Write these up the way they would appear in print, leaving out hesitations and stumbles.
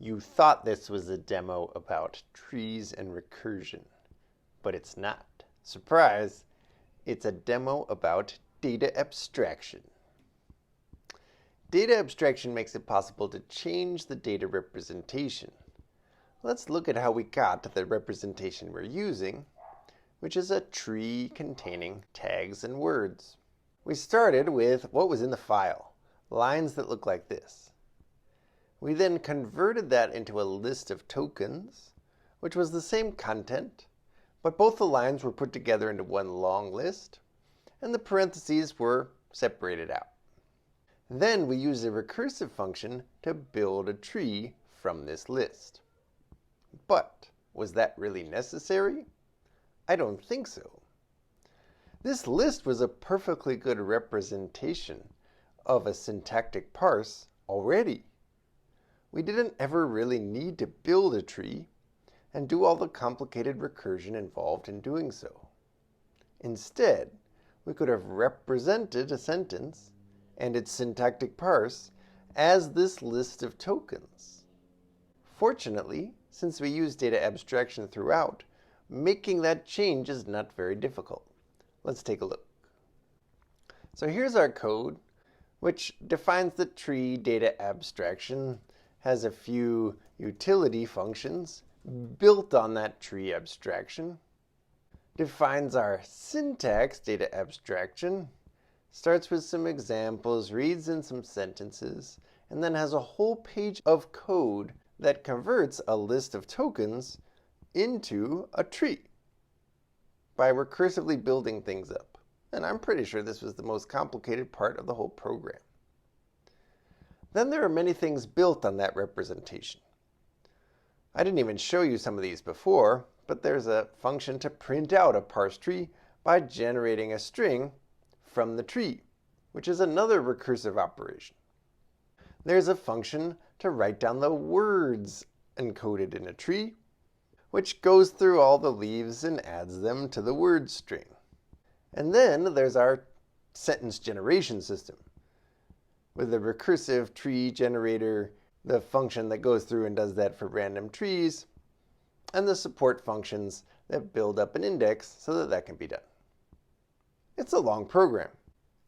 You thought this was a demo about trees and recursion, but it's not. Surprise! It's a demo about data abstraction. Data abstraction makes it possible to change the data representation. Let's look at how we got to the representation we're using, which is a tree containing tags and words. We started with what was in the file, lines that look like this. We then converted that into a list of tokens, which was the same content, but both the lines were put together into one long list, and the parentheses were separated out. Then we used a recursive function to build a tree from this list. But was that really necessary? I don't think so. This list was a perfectly good representation of a syntactic parse already. We didn't ever really need to build a tree and do all the complicated recursion involved in doing so. Instead, we could have represented a sentence and its syntactic parse as this list of tokens. Fortunately, since we use data abstraction throughout, making that change is not very difficult. Let's take a look. So here's our code, which defines the tree data abstraction, has a few utility functions built on that tree abstraction, defines our syntax data abstraction, starts with some examples, reads in some sentences, and then has a whole page of code that converts a list of tokens into a tree by recursively building things up. And I'm pretty sure this was the most complicated part of the whole program. Then there are many things built on that representation. I didn't even show you some of these before, but there's a function to print out a parse tree by generating a string from the tree, which is another recursive operation. There's a function to write down the words encoded in a tree, which goes through all the leaves and adds them to the word string. And then there's our sentence generation system, with the recursive tree generator, the function that goes through and does that for random trees, and the support functions that build up an index so that that can be done. It's a long program.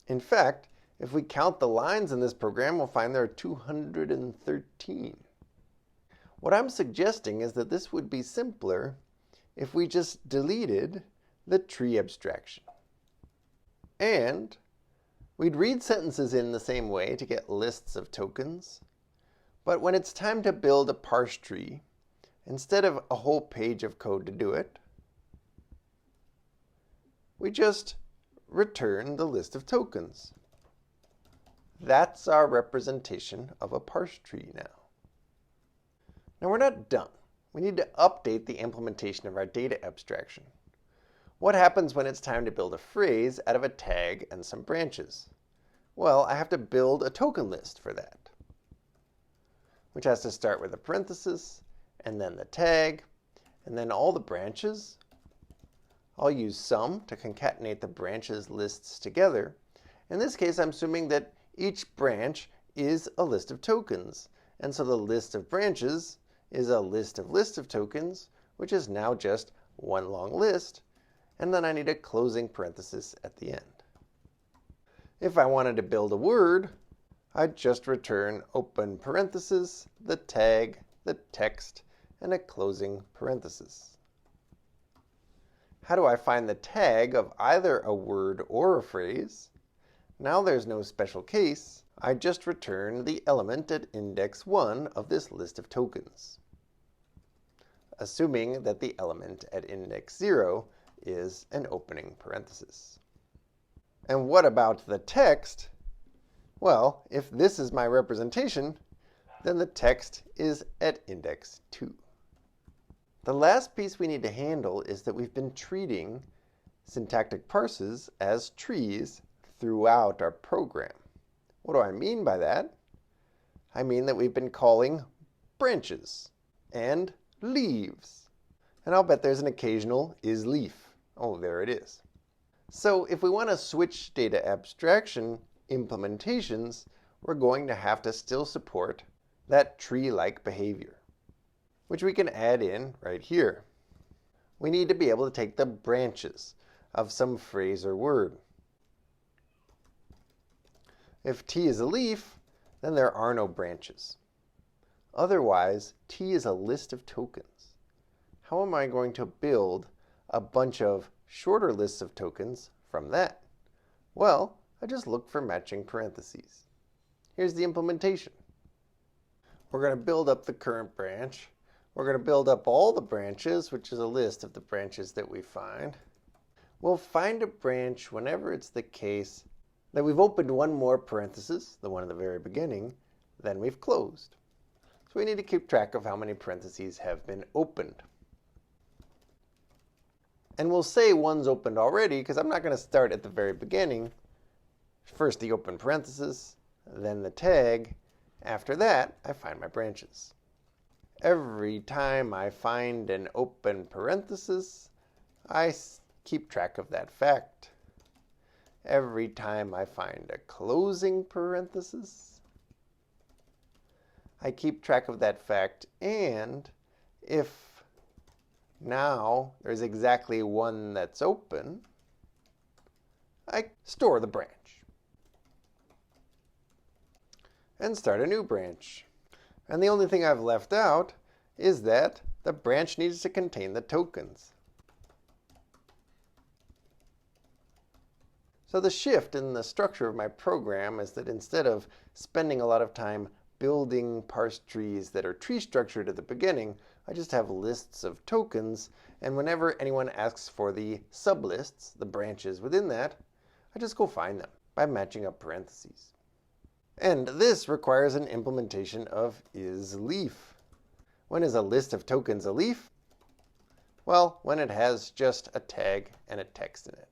In fact, if we count the lines in this program, we'll find there are 213. What I'm suggesting is that this would be simpler if we just deleted the tree abstraction. And we'd read sentences in the same way to get lists of tokens. But when it's time to build a parse tree, instead of a whole page of code to do it, we just return the list of tokens. That's our representation of a parse tree now. Now we're not done. We need to update the implementation of our data abstraction. What happens when it's time to build a phrase out of a tag and some branches? Well, I have to build a token list for that, which has to start with a parenthesis, and then the tag, and then all the branches. I'll use sum to concatenate the branches lists together. In this case, I'm assuming that each branch is a list of tokens, and so the list of branches is a list of tokens, which is now just one long list, and then I need a closing parenthesis at the end. If I wanted to build a word, I'd just return open parenthesis, the tag, the text, and a closing parenthesis. How do I find the tag of either a word or a phrase? Now there's no special case. I just return the element at index 1 of this list of tokens, assuming that the element at index 0 is an opening parenthesis. And what about the text? Well, if this is my representation, then the text is at index 2. The last piece we need to handle is that we've been treating syntactic parses as trees throughout our program. What do I mean by that? I mean that we've been calling branches and leaves. And I'll bet there's an occasional isLeaf. Oh, there it is. So if we want to switch data abstraction implementations, we're going to have to still support that tree-like behavior. which we can add in right here. We need to be able to take the branches of some phrase or word. If T is a leaf, then there are no branches. Otherwise, T is a list of tokens. How am I going to build a bunch of shorter lists of tokens from that? Well, I just look for matching parentheses. Here's the implementation. We're going to build up the current branch. We're going to build up all the branches, which is a list of the branches that we find. We'll find a branch whenever it's the case that we've opened one more parenthesis, the one at the very beginning, than we've closed. So we need to keep track of how many parentheses have been opened. And we'll say one's opened already because I'm not going to start at the very beginning. First the open parenthesis, then the tag. After that, I find my branches. Every time I find an open parenthesis, I keep track of that fact. Every time I find a closing parenthesis, I keep track of that fact, and if now there's exactly one that's open, I store the branch and start a new branch. And the only thing I've left out is that the branch needs to contain the tokens. So the shift in the structure of my program is that instead of spending a lot of time building parsed trees that are tree structured at the beginning, I just have lists of tokens, and whenever anyone asks for the sublists, the branches within that, I just go find them by matching up parentheses. And this requires an implementation of isLeaf. When is a list of tokens a leaf? Well, when it has just a tag and a text in it.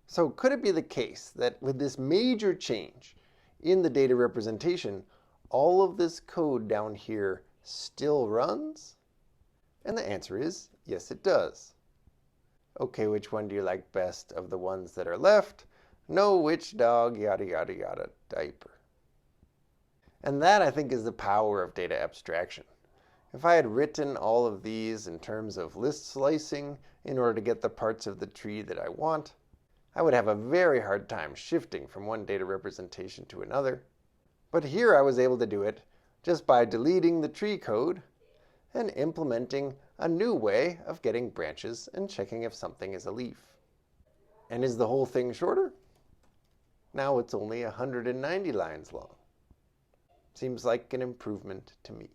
So could it be the case that with this major change in the data representation, all of this code down here still runs? And the answer is yes, it does. Okay, which one do you like best of the ones that are left? Know which dog, yada, yada, yada, diaper. And that, I think, is the power of data abstraction. If I had written all of these in terms of list slicing in order to get the parts of the tree that I want, I would have a very hard time shifting from one data representation to another. But here I was able to do it just by deleting the tree code and implementing a new way of getting branches and checking if something is a leaf. And is the whole thing shorter? Now it's only 190 lines long. Seems like an improvement to me.